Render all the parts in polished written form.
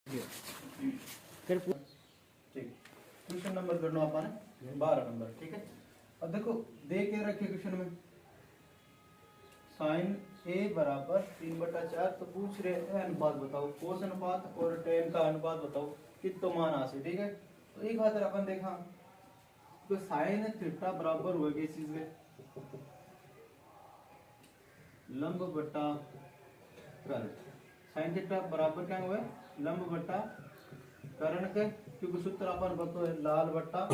फिर ठीक question number करना अपन 12 नंबर। ठीक है, अब देखो दे के रखे क्वेश्चन में साइन ए बराबर 3/4, तो पूछ रहे हैं अनुपात बताओ, कोस अनुपात और टेन का अनुपात बताओ कितो मान आसे। ठीक है, तो एक बात अपन देखा तो साइन थीटा बराबर हुआ किस चीज के लंब बटा कर्ण। साइन थीटा बराबर क्या हुआ लंब बटा कर्ण के, क्योंकि सूत्र अपन बताओ है लाल बट्टा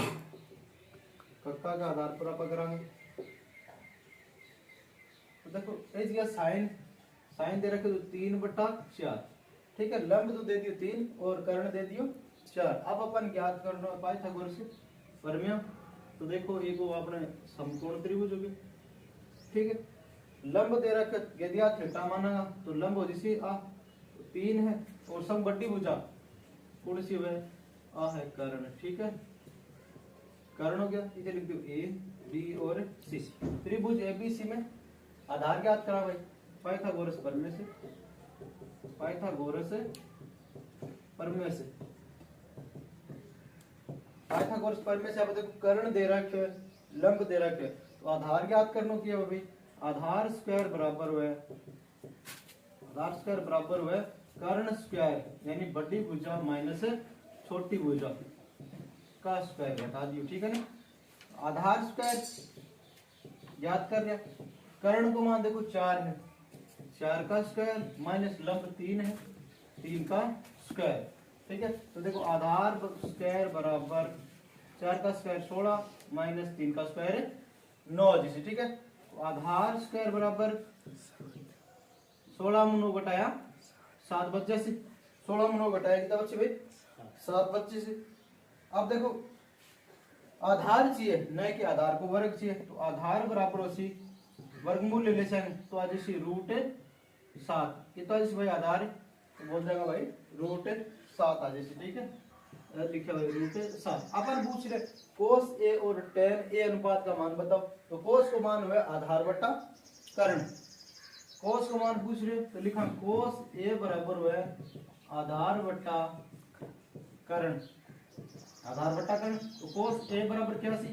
कक्का का आधार पर अपन करांगे। तो देखो इस जगह साइन दे रखे तो 3/4। ठीक है, लंब तो दे दियो 3 और कर्ण दे दियो 4। अब अपन ज्ञात करना पाइथागोरस प्रमेय। तो देखो एक वो अपने समकोण त्रिभुज हो गए। ठीक है, लंब दे रखे यदि आप थीटा माना तो लंब हो जैसे आ 3 है और सम बड़ी भुजा कौन सी है आ है कर्ण। ठीक है, कर्ण हो गया, इसे लिख दो ए बी और सी। त्रिभुज एबीसी में आधार ज्ञात करा भाई पाइथागोरस प्रमेय से। पाइथागोरस प्रमेय से पाइथागोरस प्रमेय से अब देखो कर्ण दे रखे है लंब दे रखे है, तो आधार ज्ञात करना क्या है भाई आधार स्क्वायर बराबर हुआ कर्ण स्क्वायर यानी बड़ी भुजा माइनस छोटी भुजा का स्क्वायर घटा दियो। ठीक है ना, आधार स्क्वायर याद कर लिया, कर्ण को मान देखो 4 है, 4 का स्क्वायर माइनस लंब 3 है, 3 का स्क्वायर। ठीक है, तो देखो आधार स्क्वायर बराबर 4 का स्क्वायर 16 माइनस 3 का स्क्वायर 9 जैसे। ठीक है, तो आधार स्क्वायर बराबर 16 में 9 घटाया 7 बच्चे से, 16 में 9 घटाया कितना बच्चे भाई 7 बच्चे से। अब देखो आधार चाहिए न कि आधार को वर्ग चाहिए, तो आधार बराबर होसी वर्गमूल ले लें तो आज इसी √7 कितना जैसे भाई आधार तो बोल जाएगा भाई √7 आ जैसे। ठीक है, लिखा भाई √7। अपन पूछ रहे कोस ए और टेन ए अनुपात का मान बताओ, तो कोस को मान हुआ आधार बटा कर्ण। कोस को मान पूछ रहे तो लिखा कोस ए बराबर हुआ आधार बटा कर्ण, आधार बटा कर्ण। तो कोस ए बराबर क्या सी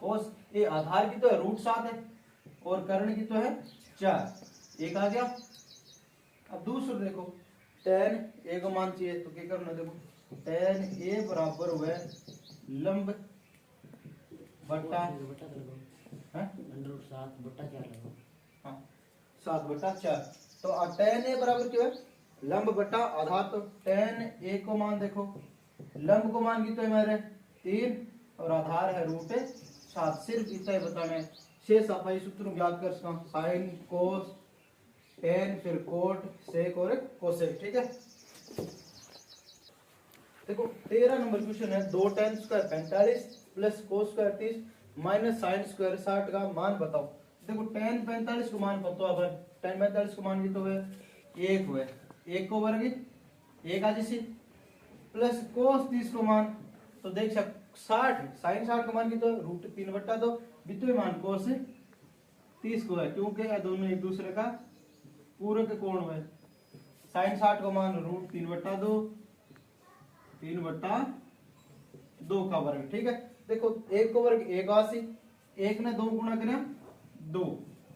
कोस ए आधार की तो है √7 है और कर्ण की तो है 4, एक आ गया। अब दूसरा देखो टेन ए को मान चाहिए तो क्या करना, देखो टेन ए बराबर हुआ लंब बटा 7/4। तो टेन ए बराबर क्या है लंब बटा आधार, तो टेन ए को मान देखो लंब को मान की तो हमारे 3 और आधार है √7। सिर्फ इतना ही बताना है, शेष सफाई सूत्र ज्ञात कर सकता साइन कोस टेन फिर कोट सेक और कोसेक। ठीक है, देखो 13 नंबर क्वेश्चन है 2 tan square 45 plus cos square 30 minus sine square 60 का मान बताओ। देखो tan 45 को मान बताओ, अब tan 45 को मान की तो है 1 हुए 1 को वर्ग 1 आ जैसे प्लस कोस 30 को मान तो देख सक 60 साइन 60 को मान की तो √3/2 बितु मान कोस 30 को है, क्योंकि ये दोनों एक दूसरे का पूरक कोण हुए। साइन 60 को मान √3/2 3/2 का वर्ग। ठीक है, देखो 1 को वर्ग 1 आसी 1 ने 2 गुणा करें 2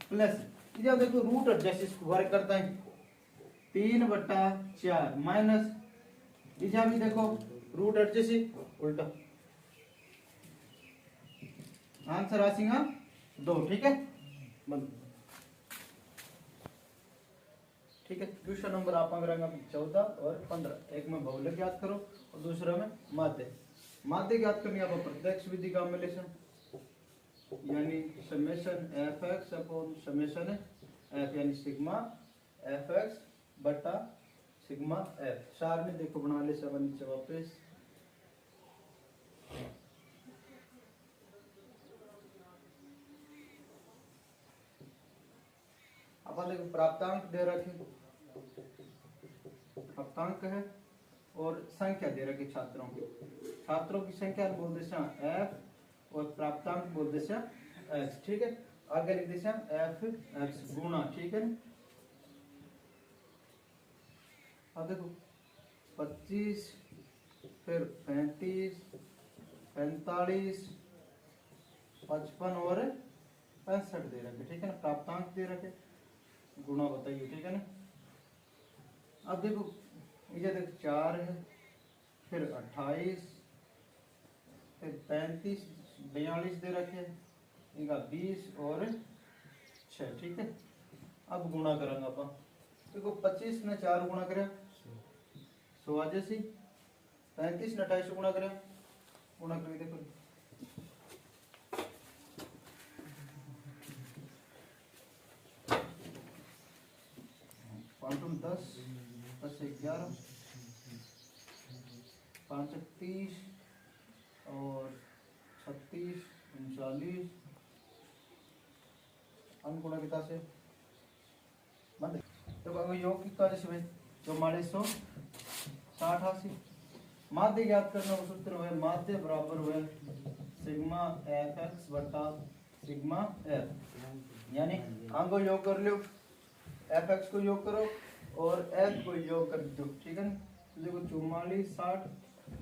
प्लस इधर देखो रूट जैसे इसको वर्ग करता है 3/4 माइनस इधर भी देखो रूट जैसे उल्टा आंसर आसीगा 2। ठीक है, ठीक है, क्वेश्चन नंबर आप करेंगे 14 और 15। एक में बहुलक याद करो और दूसरा में माध्य याद करनी है। प्रत्यक्ष विधि का अम्लेशन यानी summation fx upon summation f यानी सिग्मा fx बटा सिग्मा f। सार में देखो बना ले सब नीचे वापस। अपन देखो प्राप्तांक दे रखे प्राप्तांक है और संख्या दे रखी छात्रों की संख्या बोल देशा f और प्राप्तांक बोल देशा x। ठीक है, आगे लिख देशा f(x) गुणा। ठीक है, अब देखो 25, फिर 35, 45, 55 और 65 दे रखे, ठीक है ना। प्राप्तांक दे रखे, गुणा बताइए, ठीक है ना। अब देखो ये देखो 4 है, फिर 28, फिर 35, 42 दे रखे, इनका 20 और 6, ठीक है। अब गुणा करेंगे अपन, देखो 25 ने 4 गुणा करे 100 आ जैसी, 35 ने 28 गुणा करे, गुणा करके देखो 10, 10 से 11, 5 30 और 36, 39 अनुगुणा कितना से बंद। तो अगर योग कितना जैसे भाई 4460 80। माध्य ज्ञात करना का सूत्र है, माध्य बराबर हुआ सिग्मा एफ एक्स बटा सिग्मा एफ, यानी आंगो योग कर लो, एफ एक्स को योग करो और एफ को योग कर दो, ठीक है ना। तो देखो 4460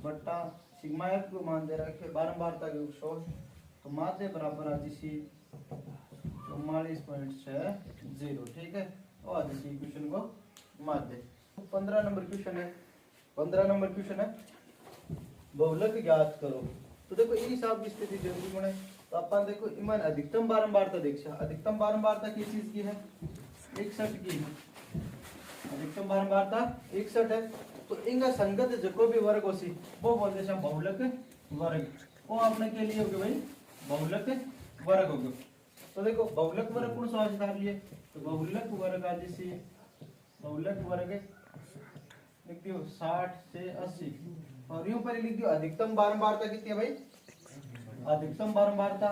बटा सिग्मा एफ को मान दे रखे बारंबारता के 100, तो माध्य बराबर आज इसी 44.60, ठीक है। और आज इसी क्वेश्चन को माध्य 15 नंबर क्वेश्चन है, 15 नंबर क्वेश्चन है बहुलक ज्ञात करो। तो देखो इस हिसाब की स्थिति जरूरी बने, तो अपन देखो इमान अधिकतम बारंबारता देख, अधिकतम बारंबारता किस चीज की है, 61 की, अधिकतम बारंबारता 61 है। तो इनका संगत जो भी वर्ग होसी वो बोलते हैं बहुलक वर्ग, वो आपने के लिए होगा भाई बहुलक वर्ग होगा। तो देखो बहुलक वर्ग कौन सा आविष्कार लिए, तो बहुलक वर्ग आज से बहुलक वर्ग लिख दियो 60 से 80, और यूं पर लिख दियो अधिकतम बारंबारता कितनी है भाई, अधिकतम बारंबारता,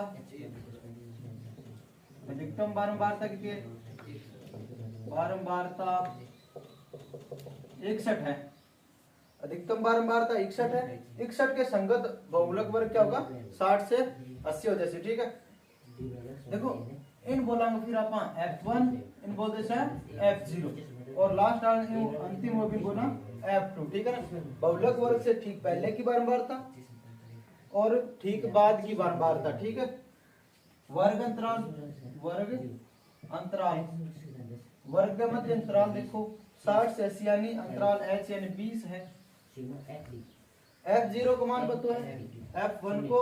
अधिकतम बारंबारता कितनी है, बारंबारता 61 है, अधिकतम बारंबारता 61 है। 61 के संगत बहुलक वर्ग क्या होगा 60 से 80 हो जैसे, ठीक है। देखो इन बोलांगे फिर आप F1, इन बोलते हैं F0 और लास्ट अंतिम वो भी बोला F2, ठीक है ना। बहुलक वर्ग से ठीक पहले की बारंबारता और ठीक बाद की बारंबारता, ठीक है। वर्ग अंतराल, वर्ग अंतराल, वर्ग के मध्य अंतराल देखो 60 से 80 यानी अंतराल h यानी 20 है। F0 को मान बतो है, F1 को,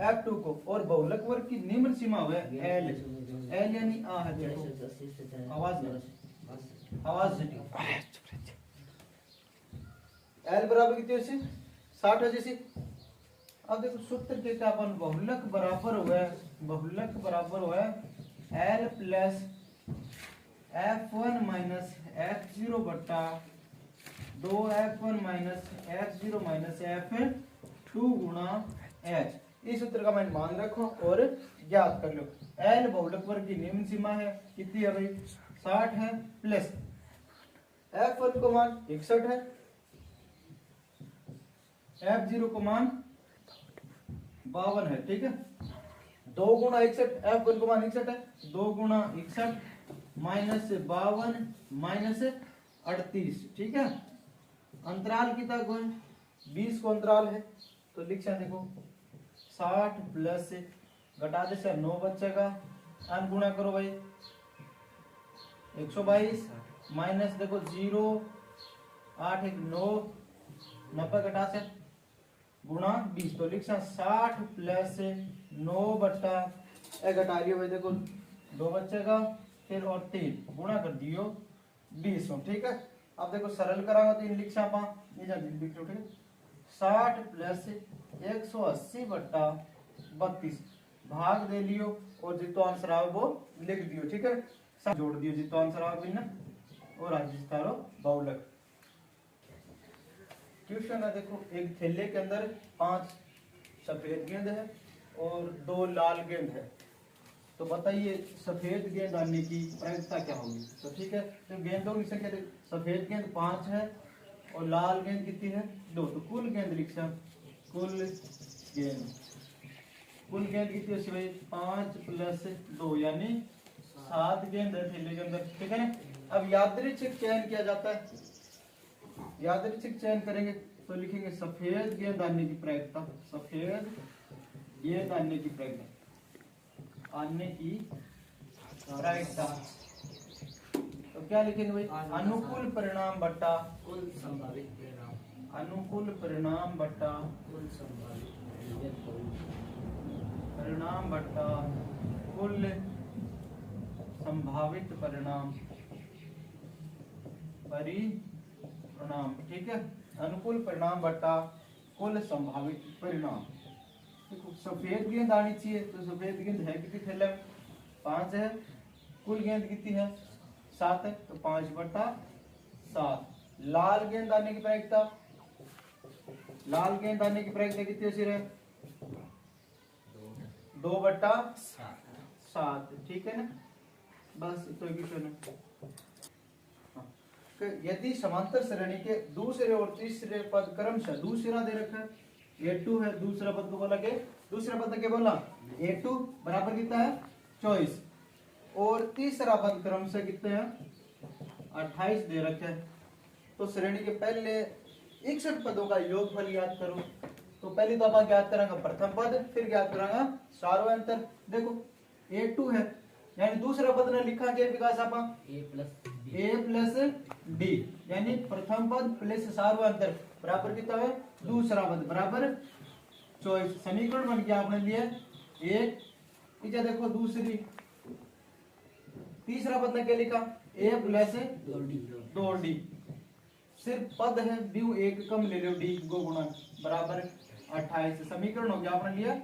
F2 को, और बहुलक वर्ग की निम्न सीमा है L, L यानी आ है, देखो आवाज आवाज L बराबर कितनी है 60 है जैसी। अब देखो सूत्र के क्या अपन बहुलक बराबर हुआ है, बहुलक बराबर हुआ है L plus F1 minus F0 बटा 2F1 minus F0 minus F2 गुणा H। इस सूत्र का मान मान रखो और ज्ञात कर लो। L बहुलक वर्ग की निम्न सीमा है, कितनी है भाई 60 है, प्लस F1 को मान 61 है, F0 को मान 52 है, ठीक है। 2 गुणा 61, F1 को मान 61 है, 2 गुणा 61 माइनस 52 माइनस 38, ठीक है। अंतराल कितना को है 20 को अंतराल है, तो लिख सकते देखो 60 प्लस घटा दे से 9 बचेगा, अन गुणा करो भाई 122 माइनस देखो 0 8 1 9 90 घटा से गुणा 20, तो लिख सकते 60 प्लस 9 बटा घटा लियो भाई देखो 2 बचेगा, फिर और 3 गुणा कर दियो 20, ठीक है। अब देखो सरल करांगा तो इन लिख सकते ये जल्दी लिख लो, ठीक है। 60 प्लस 180 बटा 32 भाग दे लियो और जितो आंसर आवे वो लिख दियो, ठीक है। सब जोड़ दियो जितो आंसर आवे ना, और आज तारो बहुलक क्वेश्चन है। देखो एक थैले के अंदर 5 सफेद गेंद है और 2 लाल गेंद है, तो बताइए सफेद गेंद आने की प्रायिकता क्या होगी। तो ठीक है, तो गेंदों की संख्या सफेद गेंद 5 है और लाल गेंद कितनी है 2, तो कुल गेंद लिख सकते, कुल गेंद कितनी है 5 प्लस 2 यानी 7 गेंद है थैले के अंदर, ठीक है ना। अब यादृच्छिक चयन किया जाता है, यादृच्छिक चयन करेंगे तो लिखेंगे सफेद गेंद आने की प्रायिकता, सफेद गेंद आने की प्रायिकता, आने की प्रायिकता। तो क्या लिखेंगे भाई, अनुकूल परिणाम बट्टा कुल संभावित परिणाम, अनुकूल परिणाम बट्टा कुल संभावित परिणाम बट्टा कुल संभावित परिणाम, परिणाम। ठीक है, अनुकूल परिणाम बट्टा कुल संभावित परिणाम। देखो सफेद गेंद आनी चाहिए, तो सफेद गेंद है कितनी थैले में, 5 है। कुल गेंद कितनी है, 7 है, तो 5/7। लाल गेंद आने की प्रायिकता, लाल गेंद आने की प्रायिकता कितनी हो सिर है, 2/7। ठीक है ना, बस तो इक्वेशन है। यदि समांतर श्रेणी के दूसरे और तीसरे पद क्रमशः दूसरा दे रखा है, A2 है, दूसरा पद को बोला के, दूसरा पद क्या बोला, A2 बराबर कितना है 24, और तीसरा पद क्रमशः कितने हैं 28 दे रखे हैं। तो श्रेणी के पहले 61 पदों का योगफल ज्ञात करो। तो पहले तो आप ज्ञात करांगा प्रथम पद, फिर ज्ञात करांगा सार्वंतर। देखो A2 है, यानी दूसरा पद ने लिखा के विकास आप A प्लस डी, यानी प्रथम पद प्लस सार्वंतर बराबर कितना है, दूसरा पद बराबर 24। समीकरण बन गया आपने लिए एक। इसे देखो दूसरी, तीसरा पद ने क्या लिखा, A प्लस 2D, सिर्फ पद है, ड्यू एक कम ले लो, डी को गुणा बराबर 28। समीकरण हो गया आपने लिया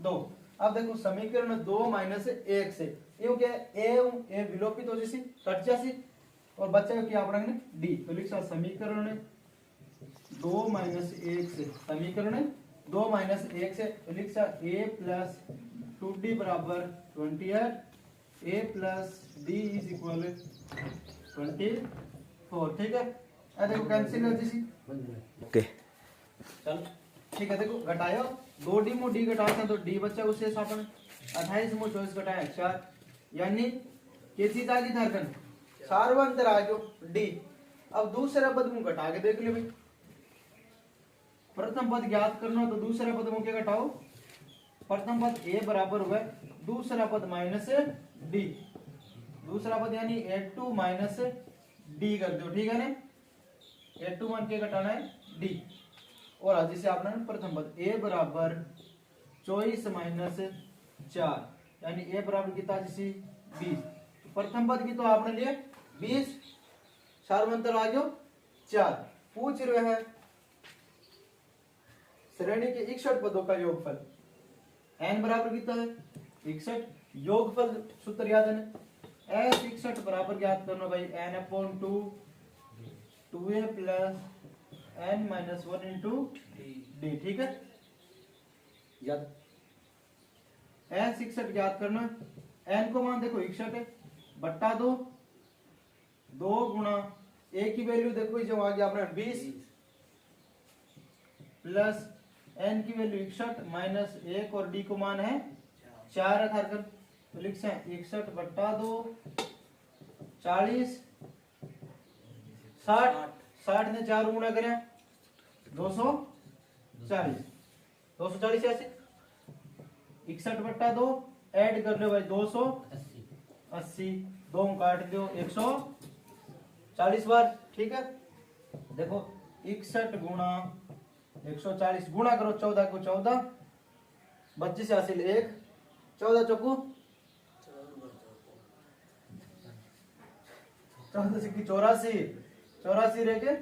2। अब देखो समीकरण 2 माइनस 1 से ये क्या है, ए विलोपित हो जैसी कट जासी, और बच्चा क्या आपने डी, तो लिखा समीकरण 2 माइनस 1 से, समीकरण 2 माइनस 1 से तो लिखा A प्लस 2D बराबर 28, A plus D is equal 24। ठीक है, देखो कैंसिल हो जैसी, ओके चल ठीक है। देखो घटायो 2D मु D घटाता तो D बच्चा उससे अपन 28 मु 24 घटाया 4, यानी ये चीज आ गई धारकन सार्वंतर आ गयो D। अब दूसरा पद मु घटा के देख ले भाई, प्रथम पद ज्ञात करना तो दूसरा पद मु क्या घटाओ, प्रथम पद A बराबर हुआ दूसरा पद माइनस D, दूसरा पद यानी A2 माइनस D कर दो। ठीक है ना, A2 मान के घटाना है D, और आज से आपने प्रथम पद A बराबर 24 माइनस 4, यानी A बराबर कितना जिसी 20। प्रथम पद की तो आपने लिए 20, सार्वंतर आ गयो 4। पूछ रहे हैं श्रेणी के 61 पदों का योगफल, n बराबर कितना है 61, योगफल सूत्र याद है, s 61 बराबर ज्ञात करना भाई n/2 2a plus n minus 1 into D. ठीक है, याद n 61 ज्ञात करना, n को मान देखो 61 है बट्टा 2 गुणा a की वैल्यू देखो जो आ गया अपना 20 प्लस n की वैल्यू 61 माइनस 1 और d को मान है 4 है थारकन, तो लिख से 61 बट्टा 2 40 60, 60 ने 4 गुणा करें 240, 240 ऐसे 61 बट्टा 2 ऐड कर लो भाई 280, 2 काट दो 140 बार। ठीक है, देखो 61 गुणा 140 गुणा करो 14 को 14, 25 से हासिल 1, 14 चौकू 14 से 84, 84 रह के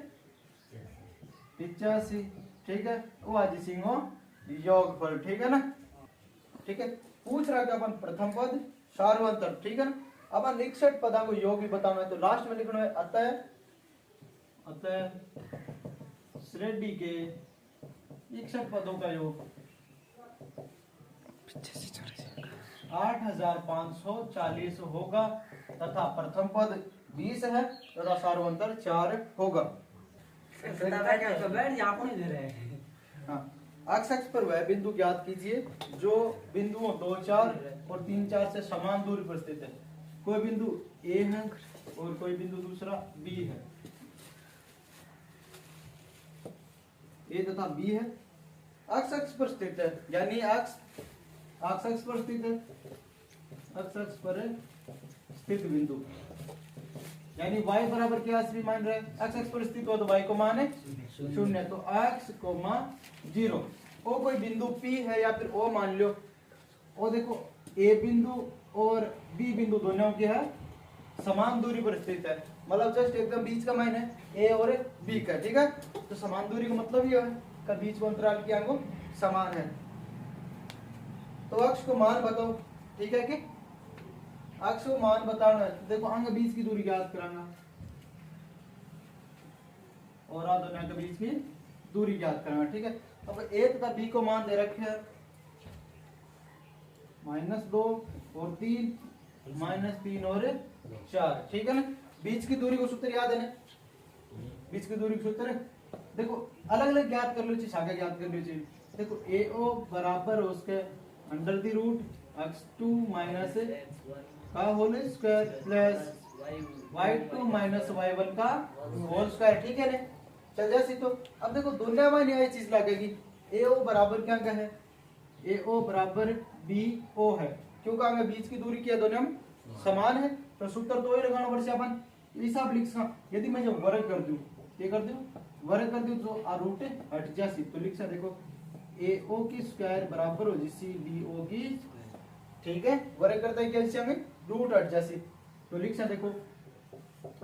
85। ठीक है, वो आज सिंह योगफल। ठीक है ना, ठीक है, पूछ रहा है कि अपन प्रथम पद सार्वंतर। ठीक है ना, अपन 61 पदा को योग भी बताना है, तो लास्ट में लिखना है अतः श्रेणी के 61 पदों का योग 8540 होगा, तथा प्रथम पद 20 है तथा सार्वंतर 4 होगा। हाँ, अक्ष अक्ष पर वह बिंदु ज्ञात कीजिए जो बिंदुओं 2, 4 और 3, 4 से समान दूरी पर स्थित है। कोई बिंदु A है और कोई बिंदु दूसरा B है। ए तथा बी है, अक्ष अक्ष पर स्थित है, यानी अक्ष अक्ष पर स्थित है, अक्ष पर स्थित बिंदु, यानी y बराबर क्या श्री मान रहे हैं, अक्ष पर स्थित हो तो y को मान है 0, तो x, 0 ओ कोई बिंदु P है या फिर O मान लो, ओ देखो A बिंदु और B बिंदु दोनों के है समान दूरी पर स्थित है, मतलब जस्ट एकदम बीच का मान है A और B का, ठीक है। तो समान दूरी का मतलब ये है का बीच का अंतराल क्या है वो समान है। तो अक्ष को मान बताओ, ठीक है कि अक्ष को मान बताना है, देखो अंग बीच की दूरी ज्ञात कराना और आ दोनों के बीच की दूरी ज्ञात कराना, ठीक है। अब ए तथा बी को मान दे रखे हैं -2 और 3, -3 और 4, ठीक है ना। बीच की दूरी को सूत्र याद है ना, बीच की दूरी का सूत्र देखो अलग अलग ज्ञात कर लो चाहिए, सागा ज्ञात कर लो चाहिए। देखो AO बराबर उसके √(x2 - का whole square plus y2 - y1 का होल स्क्वायर, ठीक है ना। चल जैसी तो अब देखो दोनों में यही चीज लगेगी, AO बराबर क्या का है, AO बराबर BO है, क्यों कहा बीच की दूरी क्या दोनों में समान है, तो सूत्र तो वही लगाना वर्ष अपन हिसाब लिख सकते। यदि मैं जब वर्ग कर दूं, क्या कर दूं, वर्ग कर दूं तो रूट हट जासी, तो लिख सकते देखो AO की स्क्वायर बराबर हो जैसी BO की, ठीक है। वर्ग करता है क्या जैसे हमें रूट हट जासी, तो लिख सकते देखो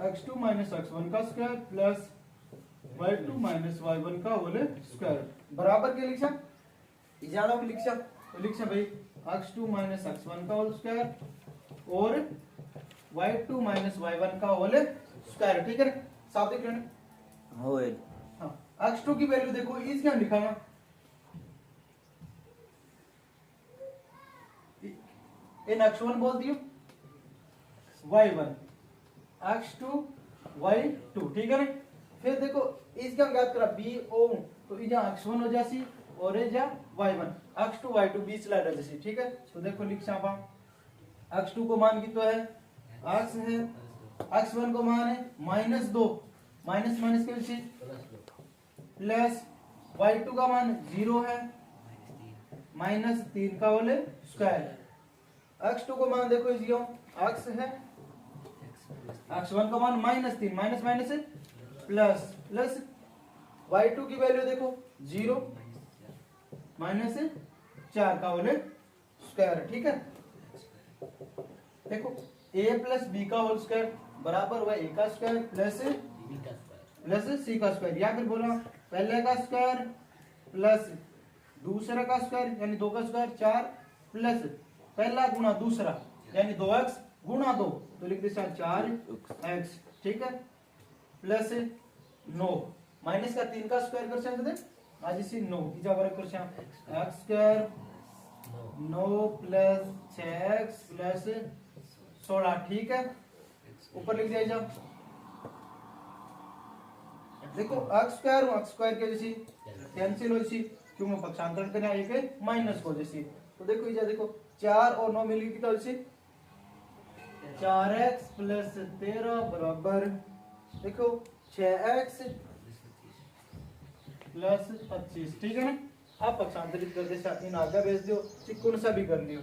x2 - x1 का स्क्वायर प्लस y2 - y1 का होल स्क्वायर बराबर क्या लिख सकते इजारा में लिख सकते, तो लिख सकते भाई x2 - x1 का होल स्क्वायर और y2 - y1 का होल स्क्वायर, ठीक है ना। साफ दिख रहा है ना, होल हाँ। x2 की वैल्यू देखो इस क्या लिखा है, इन x1 बोल दियो y1, x2 y2, ठीक है ना। फिर देखो इसका ज्ञात करा BO, तो इजा x1 हो जासी और इजा y1, x2 y2 बीच ला जैसी, ठीक है। तो देखो लिख सापा x2 को मान कितना है x है, x1 को मान है -2 माइनस माइनस के पीछे प्लस y2 का मान 0 है -3 का होल स्क्वायर, x2 को मान देखो इसी x है, x1 का मान -3 minus minus plus plus y2 की वैल्यू देखो 0 -4 का होल स्क्वायर, ठीक है। देखो a प्लस b का होल स्क्वायर बराबर हुआ a का स्क्वायर प्लस c का स्क्वायर, या फिर बोला पहले का स्क्वायर प्लस दूसरे का स्क्वायर यानी 2 का स्क्वायर 4 प्लस पहला गुना दूसरा यानी 2x गुना 2, तो लिख दे 4x, ठीक है, प्लस 9 माइनस का 3 का स्क्वायर कर सकते आज इसी 9 इजा वर्ग कर सकते x square 9 plus 6x plus 16, ठीक है। ऊपर लिख दिया जाओ देखो x स्क्वायर के जैसी कैंसिल हो जैसी, क्यों मैं पक्षांतरण करना एक माइनस को जैसी, तो देखो इजा देखो 4 और 9 मिलकर कितना जैसी 4x प्लस 13 बराबर देखो 6x प्लस 25, ठीक है ना। आप पक्षांतरित कर दे इन आगे भेज दो, कौन सा भी कर लियो,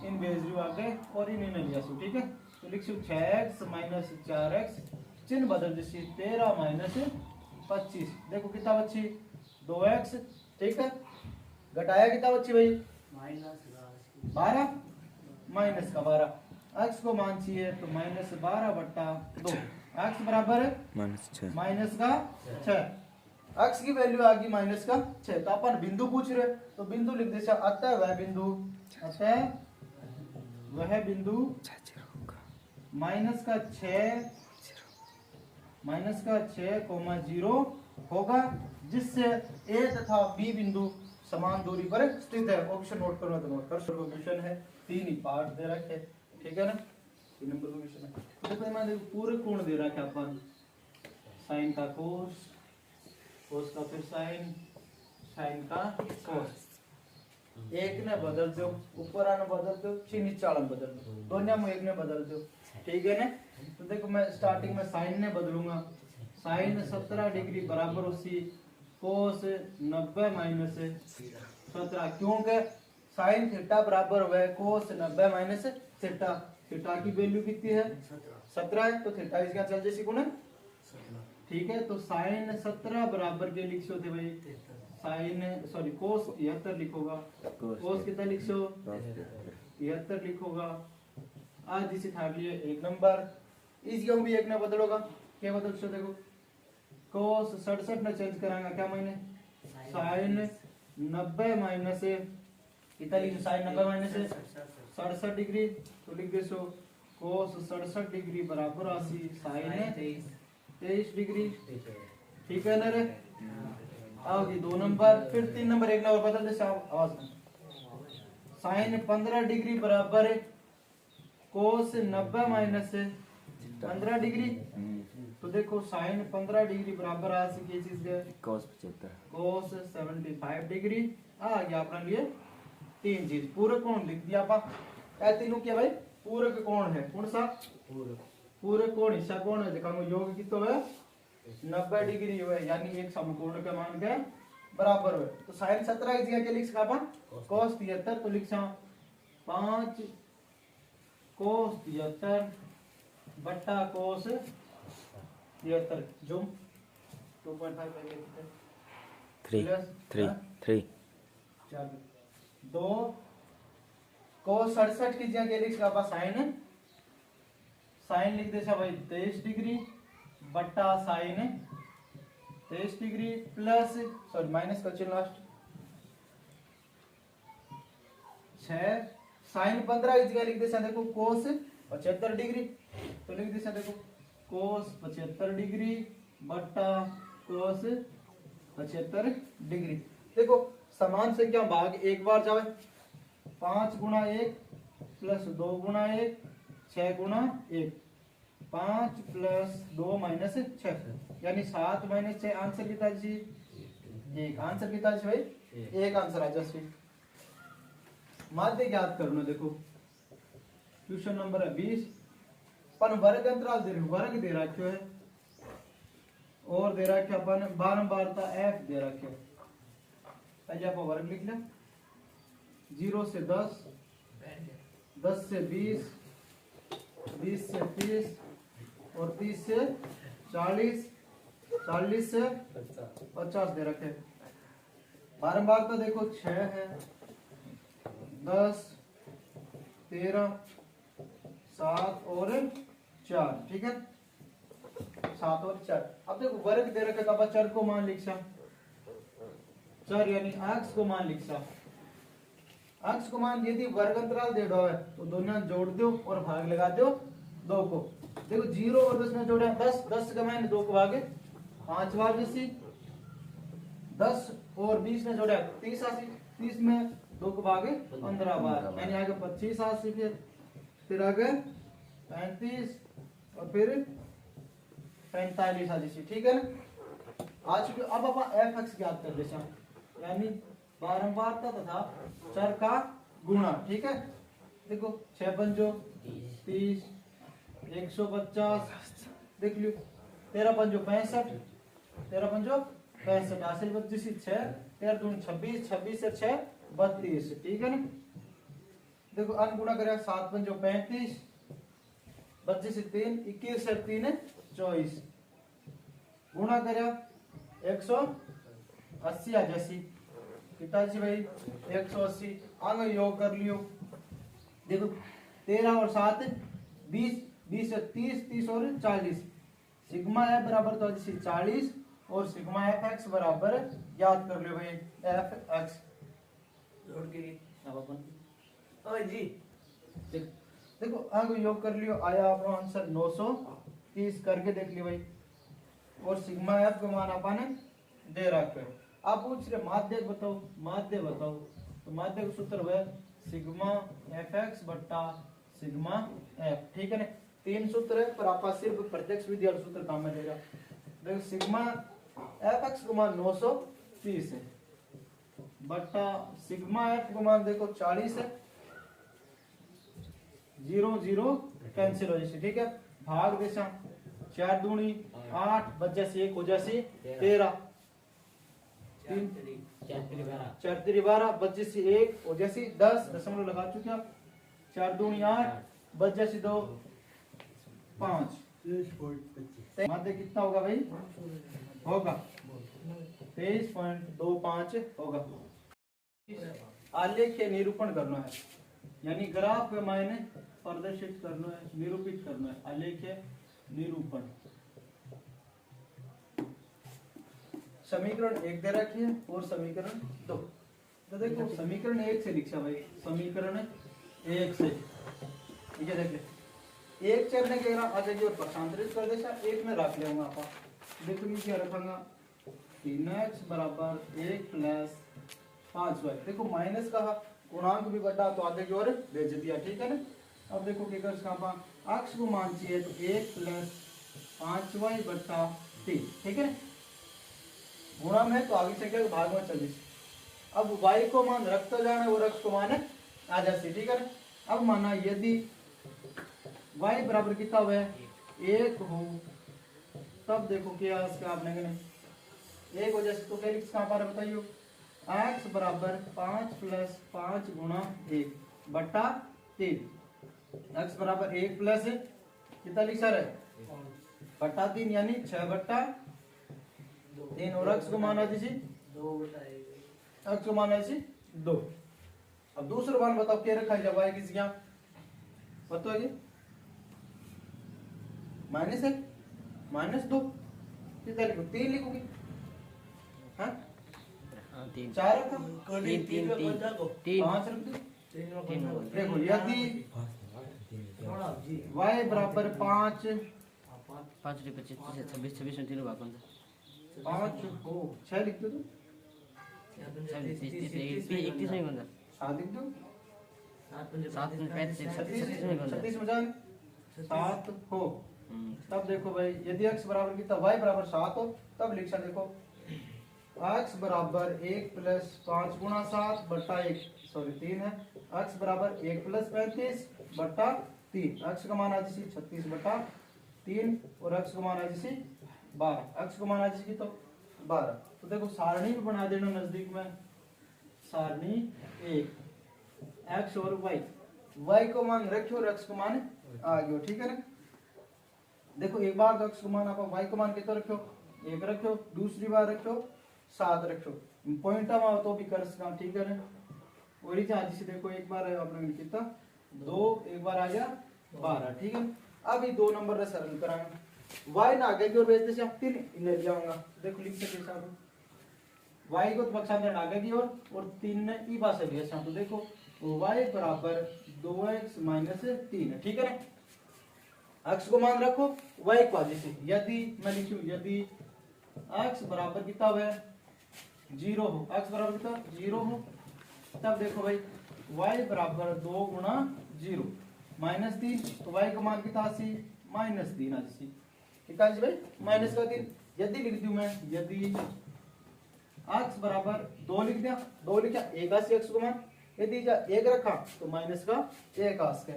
इन भेज दियो आगे और इन लिया सु, ठीक है। तो लिख सु 6x माइनस 4x चिन्ह बदल जैसी 13 माइनस 25, देखो कितना बची 2x, ठीक है। घटाया कितना बची भाई -12 माइनस का 12, x को मान चाहिए तो -12/2, x बराबर है माइनस का 6, x की वैल्यू आ गई माइनस का 6, तो अपन बिंदु पूछ रहे तो बिंदु लिख दे अतः वह बिंदु -6,0 होगा जिससे a तथा b बिंदु समान दूरी पर स्थित है। ऑप्शन नोट करो तो नोट कर, क्वेश्चन है 3 ही पार्ट दे रखे, ठीक है ना। 3 नंबर का क्वेश्चन है, देखो मैंने पूरे कोण दे रखा है अपन, साइन का कोस, कोस का फिर साइन, साइन का कोस, एक ने बदल दो ऊपर आने बदल दो, नीचे वाला बदल दो, दोनों में एक ने बदल दो, ठीक है ना। तो देखो मैं स्टार्टिंग में साइन ने बदलूंगा, साइन 17 डिग्री बराबर उसी कोस 90 माइनस 17, क्योंकि साइन थीटा बराबर हुआ है कोस 90 माइनस थीटा। थीटा की वैल्यू कितनी है 17 है, तो थीटा इसका चल जैसी गुना, ठीक है। तो साइन 17 बराबर के लिख सो थे भाई, साइन सॉरी कोस 73 लिखोगा, कोस कितना लिख सो 73 लिखोगा। आज इसी था लिए 1 नंबर, इसको भी 1 ना बदलोगा, क्या बदल सो देखो, कोस 67 में चेंज करांगा क्या मैंने, साइन 90 माइनस कितना लिख, साइन 90 माइनस 67 डिग्री, तो लिख दे सो कोस 67 डिग्री बराबर 80 साइन 23 डिग्री, ठीक है ना रे। आओगी 2 नंबर, फिर 3 नंबर 1 नंबर बदल दे साहब आवाज में, साइन 15 डिग्री बराबर कोस 90 माइनस 15 डिग्री, तो देखो साइन 15 डिग्री बराबर आ की चीज है कोस 75, कोस 75 डिग्री। आ गया अपना लिए 3 चीज, पूरक कोण लिख दिया आपा, ए तीनों क्या भाई पूरक कोण है, कौन सा पूरक कोण, हिस्सा कोण है देखा योग की तो है 90 डिग्री हुए, यानी एक समकोण के मान के बराबर हुए। तो साइन 17 की जगह क्या लिख सका कोस 73, तो लिख सा 5 कोस 73 बट्टा कोस 73 जो 2.5 3 2 कोस 67 की जगह क्या लिख सका साइन, साइन लिख दे भाई 23 डिग्री बट्टा sine 23 degree plus sorry minus का चिन्ह लास्ट 6 साइन 15 की जगह लिख दे देखो कोस 75 डिग्री, तो लिख दे देखो कोस 75 डिग्री बट्टा कोस 75 डिग्री। देखो समान संख्या भाग एक बार जावे, 5 गुणा 1 प्लस 2 गुणा 1 6 गुणा 1, 5 प्लस 2 माइनस 6, यानी 7 माइनस 6 आंसर कितना जी, एक आंसर कितना जी भाई, एक आंसर आ जाए। माध्य ज्ञात करना, देखो क्वेश्चन नंबर है 20, अपन वर्ग अंतराल दे रहे, वर्ग दे रखे है और दे रखे अपन बारंबारता f दे रखे, पहले आप वर्ग लिख लें, 0 से 10, 10 से 20, 20 से 30 और 30 से 40, 40 से 50 दे रखे। बारंबारता देखो 6 है, 10, 13, 7 और 4, ठीक है 7 और 4। अब देखो वर्ग दे रखे तो चर को मान लिख सा, चर यानी अक्ष को मान लिख सा, अक्ष को मान यदि वर्ग अंतराल दे दो है तो दोनों जोड़ दो और भाग लगा दो 2 को। देखो 0 और 10 में जोड़े 10, 10 का मैंने 2 को भागे 5 बार जैसी, 10 और 20 में जोड़े 30 आसी, 30 में 2 को भागे 15 बार, यानी आगे 25 आसी, फिर आगे 35 और फिर 45 आ जैसी, ठीक है ना। आज अब आप एफ एक्स ज्ञात कर दे, यानी बारंबारता तथा चर का गुणा, ठीक है। देखो 6 पंजो 30, 150 देख लियो, 13 पंजो 65, 13 पंजो 65 हासिल 25 6, 13 दूनी 26, 26 से 6 32, ठीक है ना। देखो अन गुणा करें 7 पंजो 35, 25 से 3, 21 से 3 24, गुणा करें 180 आ जैसी पिताजी भाई 180, आगे योग कर लियो। देखो 13 और 7 20, 20 से 30, 30 और 40, सिग्मा एफ बराबर तो जैसे 40 और सिग्मा एफ एक्स बराबर याद कर लियो भाई एफ एक्स जोड़ के अब अपन ओए जी देखो आगे योग कर लियो, आया अपना आंसर 930 करके देख लियो भाई, और सिग्मा एफ का मान अपन दे रखे। आप पूछ रहे माध्य बताओ, माध्य बताओ, तो माध्य का सूत्र है सिग्मा एफ एक्स बट्टा सिग्मा एफ, ठीक है ना। 3 सूत्र है पर आप सिर्फ प्रत्यक्ष विधि वाला सूत्र काम में लेगा। देखो सिग्मा एफ एक्स का मान 930 है बट्टा सिग्मा एफ का मान देखो 40 है, 0 0 कैंसिल हो जाए, ठीक है। भाग देसा 4 दूनी 8 बच्चा से 1 हो जाए 13, तीन 4 3 12 4 3 12 बच जैसी 1 और जैसी 10 दशमलव लगा चुका 4 दूनी 8 बच जैसी 2 5 माध्य कितना होगा भाई होगा 23.25 होगा। आलेख निरूपण करना है यानी ग्राफ के मायने प्रदर्शित करना है निरूपित करना है आलेख निरूपण। समीकरण 1 दे रखी है और समीकरण 2। तो देखो समीकरण 1 से लिखा भाई समीकरण 1 से ठीक है देखिए एक चरने के आगे की ओर पक्षांतरित कर देसा एक में रख लेंगे आप देखो ये क्या रखेंगे 3x बराबर 1 प्लस 5y देखो माइनस का गुणांक भी बढ़ा तो आगे की ओर भेज दिया ठीक है ना। अब देखो क्या कर सकते अक्ष को मान चाहिए तो 1 प्लस 5y बटा 3 ठीक है ना गुणा में तो आगे संख्या के भाग में 24। अब y को मान रखते जाना और x को मान आ जाए ठीक है ना। अब माना यदि y बराबर कितना हुआ है 1 हो तब देखो क्या इसका आपने कहने 1 हो जैसे तो क्या लिख कहां पर बताइयो x बराबर 5 प्लस 5 गुणा 1 बटा 3 x बराबर 1 प्लस कितना लिखा है बटा 3 यानी 6 बटा 3 और x को माना जी 2 बटा 1 x को माना जी 2। अब दूसरा मान बताओ क्या रखा है y किस यहाँ बताओ माइनस 1 माइनस 2 कितना लिखो 3 लिखोगे हाँ 3 4 रखा 3 3 5 रख दो 3 देखो यदि y बराबर 5 5 25 26 26 में 3 भाग कौन 5 हो 6 लिख दो तो 31 में कौन 7 लिख दो 7 में 35 36 में कौन 36 में जान 7 हो तब देखो भाई यदि x बराबर कितना y बराबर 7 हो तब लिखा देखो x बराबर 1 प्लस 5 गुणा 7 बटा 1 सॉरी 3 है x बराबर 1 प्लस 35 बटा 3 x का मान आ जैसी 36 बटा 3 और x का मान आ जैसी 12 x का मान आ जैसी तो 12। तो देखो सारणी भी बना देना नजदीक में सारणी 1 x और y को मान रखियो और x को मान आ गयो ठीक है ना। देखो एक बार तो x को मान आप y को मान कितना रखो 1 रखो दूसरी बार रखो 7 रखो पॉइंट में तो भी कर सकता ठीक है ना। और ही जैसे देखो एक बार आपने कितना 2 एक बार आ गया 12 ठीक है। अब ये 2 नंबर रे सरल कराएंगे y ना आगे की ओर भेजते से 3 इन्हें ले जाऊंगा देखो लिख सकते साहब y को तो पक्षांतर आगे की ओर और 3 ने ई पास से भेजा तो देखो y बराबर 2x माइनस 3 है ठीक है ना। x को मान रखो y को जैसे यदि मैं लिखूं यदि x बराबर कितना है 0 हो x बराबर कितना 0 हो तब देखो भाई y बराबर 2 गुणा 0 माइनस 3 तो y का मान कितना सी माइनस 3 जैसी कितना जी भाई माइनस का 3। यदि लिख दूं मैं यदि x बराबर 2 लिख दिया 2 लिखा 1 आसी x को मान यदि 1 रखा तो माइनस का 1 आ सके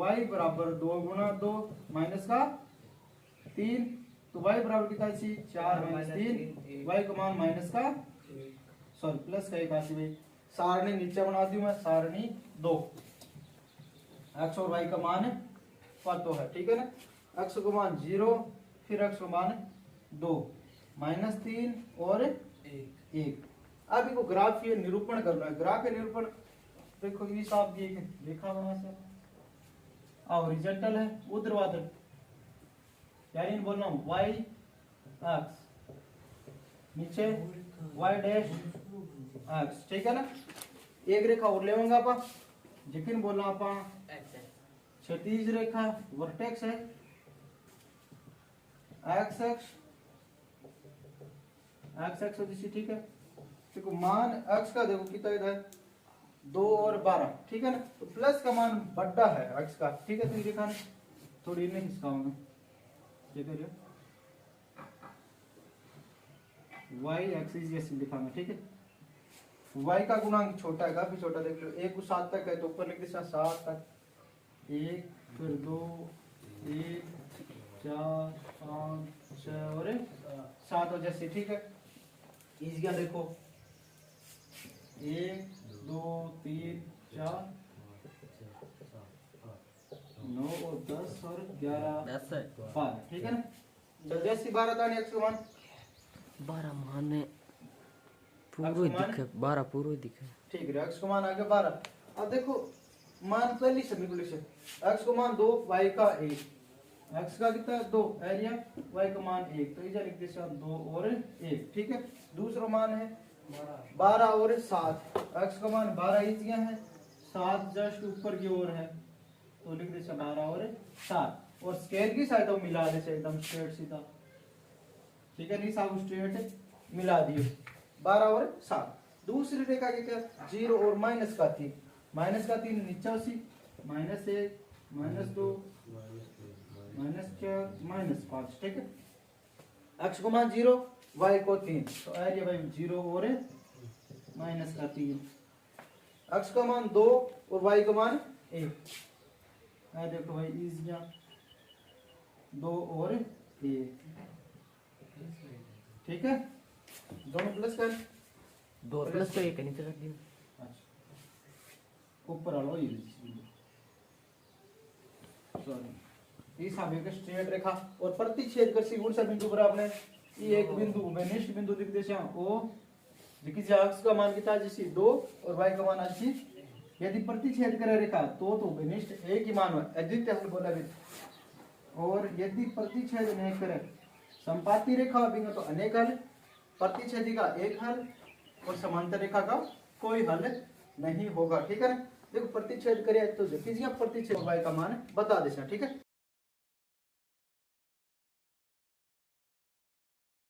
y बराबर 2 गुणा 2 माइनस का 3 तो y बराबर कितना सी 4 माइनस 3 y का मान माइनस का सॉरी प्लस का 1 आसी भाई। सारणी नीचे बना दी मैं सारणी 2 x और y का मान पता है ठीक है ना। x का मान 0 फिर x का मान 2 माइनस 3 और 1। अब इनको ग्राफ ये निरूपण करना है ग्राफ के निरूपण देखो ये साहब की एक रेखा बना से हॉरिजॉन्टल है ऊर्ध्वाधर यानी इन बोलना y x नीचे y डैश x ठीक है ना। एक रेखा और लेवांगा आप जिकिन बोलना आप क्षैतिज रेखा वर्टेक्स है x x जैसी ठीक है। देखो मान x का देखो कितना इधर 2 और 12 ठीक है ना। तो प्लस का मान बड़ा है x का ठीक है। तो देखा थोड़ी नहीं खिसकाऊंगा ये करिए y एक्सिस जैसे दिखाऊंगा ठीक है। y का गुणांक छोटा है काफी छोटा देख लो 1 को 7 तक है तो ऊपर लिख दिया 7 तक 1 फिर 2 3 4 5 6 और 7 हो जैसे ठीक है। इस गया देखो 1 2 3 4 9 और 10 और 11 10 है 12 ठीक है ना। जल्दी से 12 था एक्स का मान 12 माने पूरा आपको मान? दिखे 12 पूरा दिखे ठीक है। एक्स को मान आ गया 12। अब देखो मान पहली समीकरण एक्स को मान 2 y का 1, एक्स का कितना 2 एरिया, y का मान 1, तो इधर लिख देते हैं 2 और 1 ठीक है। दूसरा मान है 12 और 7, एक्स का मान 12 ही दिया है, 7 जस्ट ऊपर की ओर है तो लिख देते हैं 12 और 7, और स्केल की साइड तो मिला देते एकदम स्ट्रेट सीधा ठीक है। नहीं साहब स्ट्रेट मिला दिए 12 और 7। दूसरी रेखा के क्या 0 और माइनस का 3, माइनस का 3 नीचे -1 -2 -4 -5 ठीक है। एक्स को मान 0 y को 3, तो एरिया भाई 0 और माइनस का 3, एक्स का मान 2 और y का मान 1, देखो भाई इज 2 और 1 ठीक है। दोनों प्लस कर 2 प्लस तो 1 नीचे रख दी ऊपर वाला ये सॉरी इस आगे के स्ट्रेट रेखा और प्रतिच्छेद कर सी ऊर्जा बिंदु पर आपने ये एक बिंदु निष्ठ बिंदु लिख दे ओ देखिए x का मान कितना जैसे 2 और y का मान अच्छी, यदि प्रतिच्छेद करे रेखा तो निष्ठ एक ही मान हो एग्जिट हमने बोला भी, और यदि प्रतिच्छेद नहीं करे संपाती रेखा बिंदु तो अनेक हल, प्रतिच्छेदी का एक हल और समांतर रेखा का कोई हल नहीं होगा ठीक है ना। देखो प्रतिच्छेद करे तो प्रतिच्छेद y का मान बता देना ठीक है।